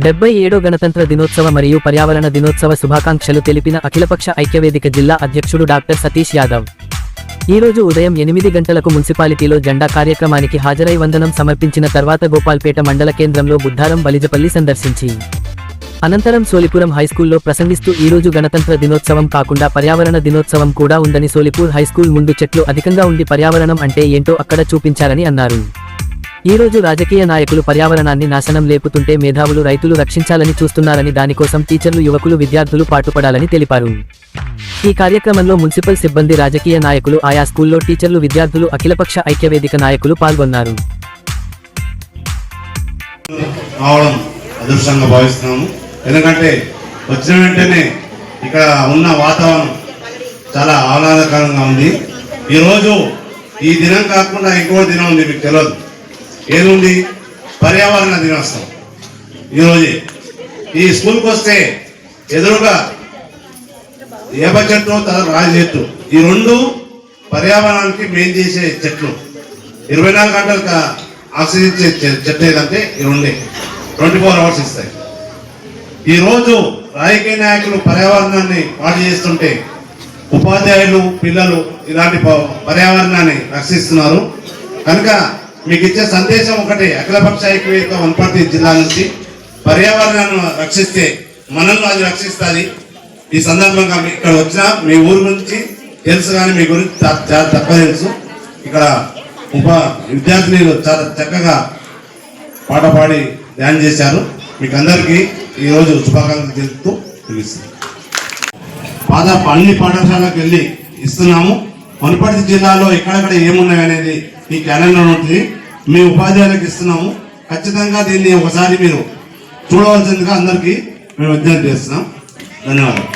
77 గణతంత్ర దినోత్సవ మరియు పర్యావరణ దినోత్సవ శుభాకాంక్షలు తెలిపిన అఖిలపక్ష ఐక్యవేదిక జిల్లా అధ్యక్షుడు డాక్టర్ సతీష్ యాదవ్ ఈ రోజు ఉదయం 8 గంటలకు మున్సిపాలిటీలో జెండా కార్యక్రమానికి హాజరై వందనం సమర్పించిన తర్వాత గోపాల్పేట మండల కేంద్రంలో బుద్ధారం బలిజపల్లి సందర్శించి అనంతరం సోలిపురం హైస్కూల్లో ప్రసంగిస్తూ ఈ రోజు గణతంత్ర దినోత్సవం కాకుండా పర్యావరణ దినోత్సవం కూడా ఉందని, సోలిపూర్ హైస్కూల్ ముందు చెట్లు అధికంగా ఉండి పర్యావరణం అంటే ఏంటో అక్కడ చూపించారని అన్నారు. ఈ రోజు రాజకీయ నాయకులు పర్యావరణాన్ని నాశనం లేపుతుంటే మేధావులు రైతులు రక్షించాలని చూస్తున్నారని, దానికోసం టీచర్లు యువకులు విద్యార్థులు పాటుపడాలని తెలిపారు. ఈ కార్యక్రమంలో మున్సిపల్ సిబ్బంది, రాజకీయ నాయకులు, ఆయా స్కూల్లో టీచర్లు, విద్యార్థులు, అఖిలపక్ష ఐక్యవేదిక నాయకులు పాల్గొన్నారు. అదృష్టంగా భావిస్తున్నాము. ఎందుకంటే వచ్చిన వెంటనే ఇక్కడ ఉన్న వాతావరణం చాలా ఆహ్లాదకరంగా ఉంది. ఈరోజు ఈ దినం కాకుండా ఇంకో దినం ఉంది, మీకు తెలియదు ఏముంది, పర్యావరణ దినోత్సవం. ఈరోజు ఈ స్కూల్కి వస్తే ఎదురుగా ఏప చెట్టు, రాజు చెట్టు, ఈ రెండు పర్యావరణానికి మెయిన్ చేసే చెట్లు. 24 గంటలకు ఆక్సిజన్ ఇచ్చే చెట్టు ఏదంటే ఈ రెండే, 24 అవర్స్ ఇస్తాయి. ఈరోజు రాజకీయ నాయకులు పర్యావరణాన్ని పాడు చేస్తుంటే ఉపాధ్యాయులు, పిల్లలు ఇలాంటి పర్యావరణాన్ని రక్షిస్తున్నారు. కనుక మీకు ఇచ్చే సందేశం ఒకటే, అఖిలపక్ష ఐక్యవేదిక వనపర్తి జిల్లా నుంచి పర్యావరణాన్ని రక్షిస్తే మనల్ని అది రక్షిస్తుంది. ఈ సందర్భంగా ఇక్కడ వచ్చిన మీ ఊరు గురించి తెలుసు, కానీ మీ గురించి చాలా తక్కువ తెలుసు. ఇక్కడ విద్యార్థినులు చాలా చక్కగా పాట పాడి ధ్యానం చేశారు. మీకు అందరికీ ఈరోజు శుభాకాంక్షలు తెలుపుతూ తెలుస్తుంది. అన్ని పాఠశాలకు వెళ్ళి ఇస్తున్నాము. వనపర్తి జిల్లాలో ఎక్కడెక్కడ ఏమున్నాయి అనేది ఈ క్యాలెండర్ ఉంటుంది, మీ ఉపాధ్యాయులకు ఇస్తున్నాము. ఖచ్చితంగా దీన్ని ఒకసారి మీరు చూడవలసిందిగా అందరికీ మేము విజ్ఞప్తి చేస్తున్నాం. ధన్యవాదాలు.